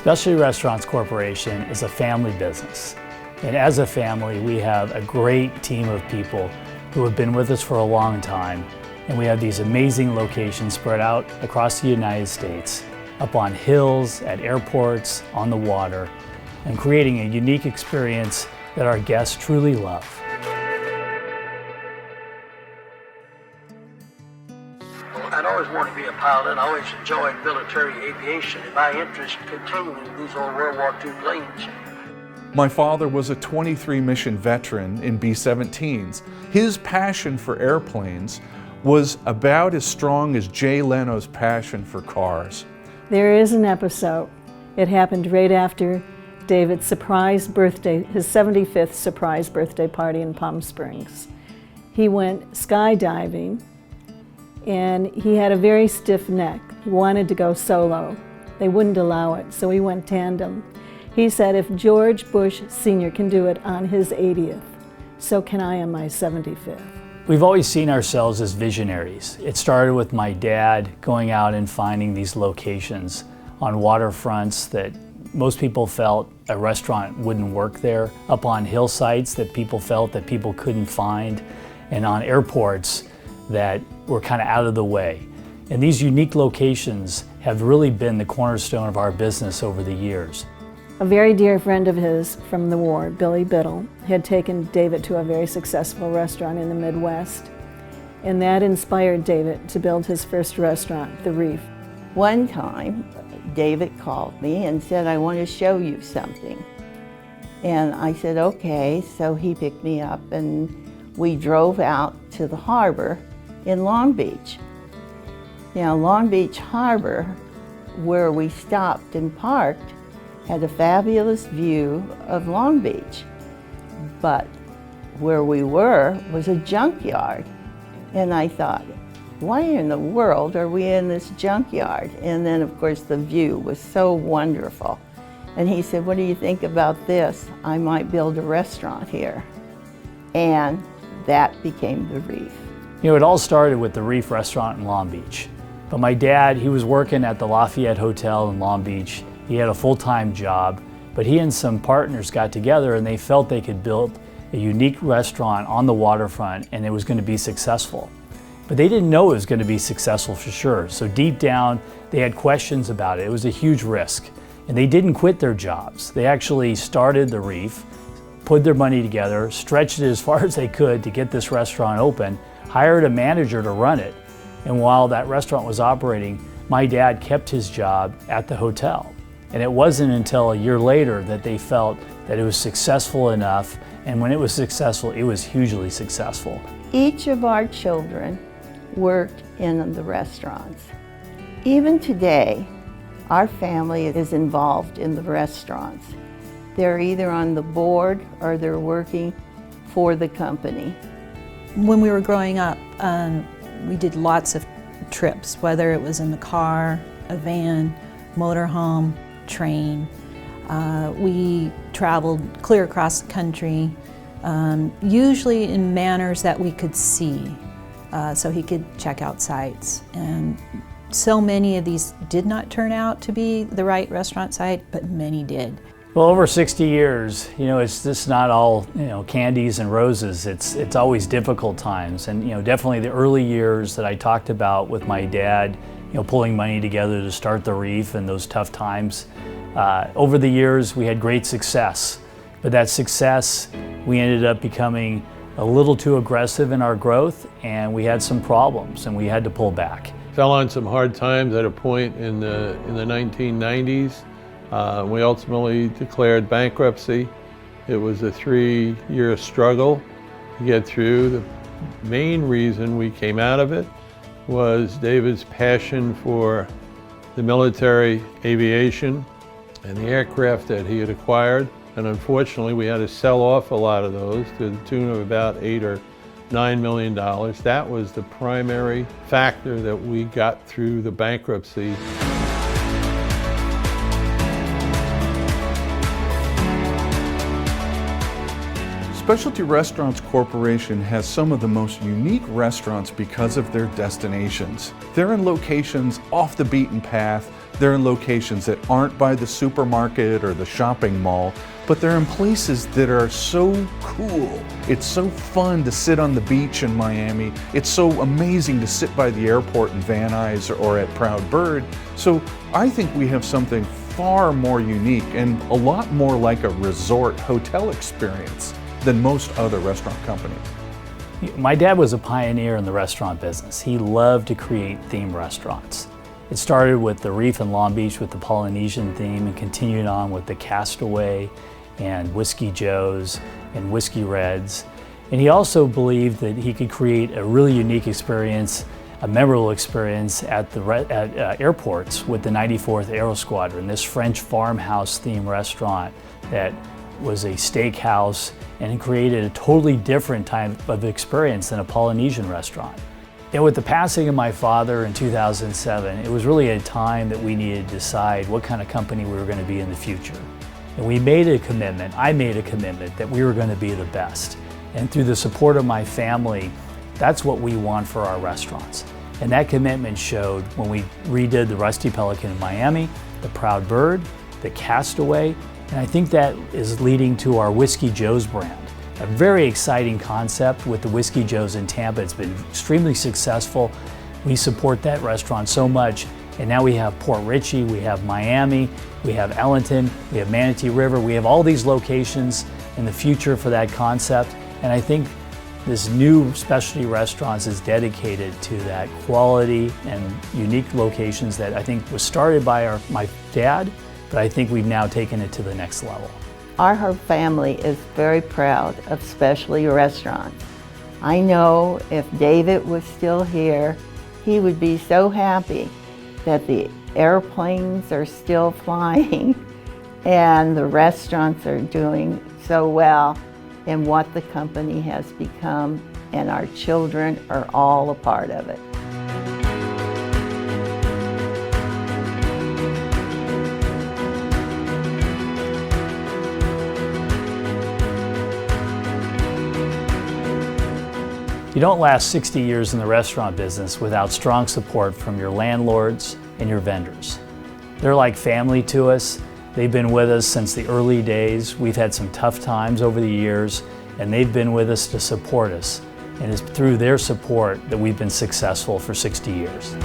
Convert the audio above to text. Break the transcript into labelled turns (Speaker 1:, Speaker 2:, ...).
Speaker 1: Specialty Restaurants Corporation is a family business. And as a family, we have a great team of people who have been with us for a long time. And we have these amazing locations spread out across the United States, up on hills, at airports, on the water, and creating a unique experience that our guests truly love.
Speaker 2: I'd always wanted to be a pilot. I always enjoyed military aviation, and my interest continued in these old World War II planes.
Speaker 3: My father was a 23 mission veteran in B-17s. His passion for airplanes was about as strong as Jay Leno's passion for cars.
Speaker 4: There is an episode. It happened right after David's surprise birthday, his 75th surprise birthday party in Palm Springs. He went skydiving and he had a very stiff neck. He wanted to go solo. They wouldn't allow it, so he went tandem. He said, if George Bush Sr. can do it on his 80th, so can I on my 75th.
Speaker 1: We've always seen ourselves as visionaries. It started with my dad going out and finding these locations on waterfronts that most people felt a restaurant wouldn't work there, up on hillsides that people felt that people couldn't find, and on airports that were kind of out of the way. And these unique locations have really been the cornerstone of our business over the years.
Speaker 4: A very dear friend of his from the war, Billy Biddle, had taken David to a very successful restaurant in the Midwest, and that inspired David to build his first restaurant, The Reef.
Speaker 5: One time, David called me and said, I want to show you something. And I said, okay, so he picked me up and we drove out to the harbor in Long Beach. Now, Long Beach Harbor, where we stopped and parked, had a fabulous view of Long Beach. But where we were was a junkyard. And I thought, why in the world are we in this junkyard? And then, of course, the view was so wonderful. And he said, what do you think about this? I might build a restaurant here. And that became The Reef.
Speaker 1: You know, it all started with the Reef restaurant in Long Beach. But my dad, he was working at the Lafayette Hotel in Long Beach. He had a full-time job, but he and some partners got together and they felt they could build a unique restaurant on the waterfront and it was going to be successful. But they didn't know it was going to be successful for sure. So deep down, they had questions about it. It was a huge risk. And they didn't quit their jobs. They actually started The Reef, put their money together, stretched it as far as they could to get this restaurant open, hired a manager to run it. And while that restaurant was operating, my dad kept his job at the hotel. And it wasn't until a year later that they felt that it was successful enough. And when it was successful, it was hugely successful.
Speaker 5: Each of our children worked in the restaurants. Even today, our family is involved in the restaurants. They're either on the board or they're working for the company.
Speaker 6: When we were growing up, we did lots of trips, whether it was in the car, a van, motorhome, train. We traveled clear across the country, usually in manners that we could see, so he could check out sites. And so many of these did not turn out to be the right restaurant site, but many did.
Speaker 1: Well, over 60 years, you know, it's just not all, you know, candies and roses. It's always difficult times. And, you know, definitely the early years that I talked about with my dad, you know, pulling money together to start The Reef and those tough times. Over the years, we had great success. But that success, we ended up becoming a little too aggressive in our growth, and we had some problems, and we had to pull back.
Speaker 7: Fell on some hard times at a point in the 1990s. We ultimately declared bankruptcy. It was a 3-year struggle to get through. The main reason we came out of it was David's passion for the military aviation and the aircraft that he had acquired. And unfortunately, we had to sell off a lot of those to the tune of about $8 or $9 million. That was the primary factor that we got through the bankruptcy.
Speaker 3: Specialty Restaurants Corporation has some of the most unique restaurants because of their destinations. They're in locations off the beaten path. They're in locations that aren't by the supermarket or the shopping mall, but they're in places that are so cool. It's so fun to sit on the beach in Miami. It's so amazing to sit by the airport in Van Nuys or at Proud Bird. So I think we have something far more unique and a lot more like a resort hotel experience than most other restaurant companies.
Speaker 1: My dad was a pioneer in the restaurant business. He loved to create themed restaurants. It started with the Reef in Long Beach with the Polynesian theme and continued on with the Castaway and Whiskey Joe's and Whiskey Reds. And he also believed that he could create a really unique experience, a memorable experience at airports with the 94th Aero Squadron, this French farmhouse themed restaurant that was a steakhouse and created a totally different type of experience than a Polynesian restaurant. And with the passing of my father in 2007, it was really a time that we needed to decide what kind of company we were going to be in the future. And we made a commitment, I made a commitment that we were going to be the best. And through the support of my family, that's what we want for our restaurants. And that commitment showed when we redid the Rusty Pelican in Miami, the Proud Bird, the Castaway, and I think that is leading to our Whiskey Joe's brand. A very exciting concept with the Whiskey Joe's in Tampa. It's been extremely successful. We support that restaurant so much. And now we have Port Richey, we have Miami, we have Ellington, we have Manatee River. We have all these locations in the future for that concept. And I think this new specialty restaurants is dedicated to that quality and unique locations that I think was started by my dad, but I think we've now taken it to the next level.
Speaker 5: Our whole family is very proud of Specialty Restaurants. I know if David was still here, he would be so happy that the airplanes are still flying and the restaurants are doing so well and what the company has become, and our children are all a part of it.
Speaker 1: You don't last 60 years in the restaurant business without strong support from your landlords and your vendors. They're like family to us. They've been with us since the early days. We've had some tough times over the years, and they've been with us to support us. And it's through their support that we've been successful for 60 years.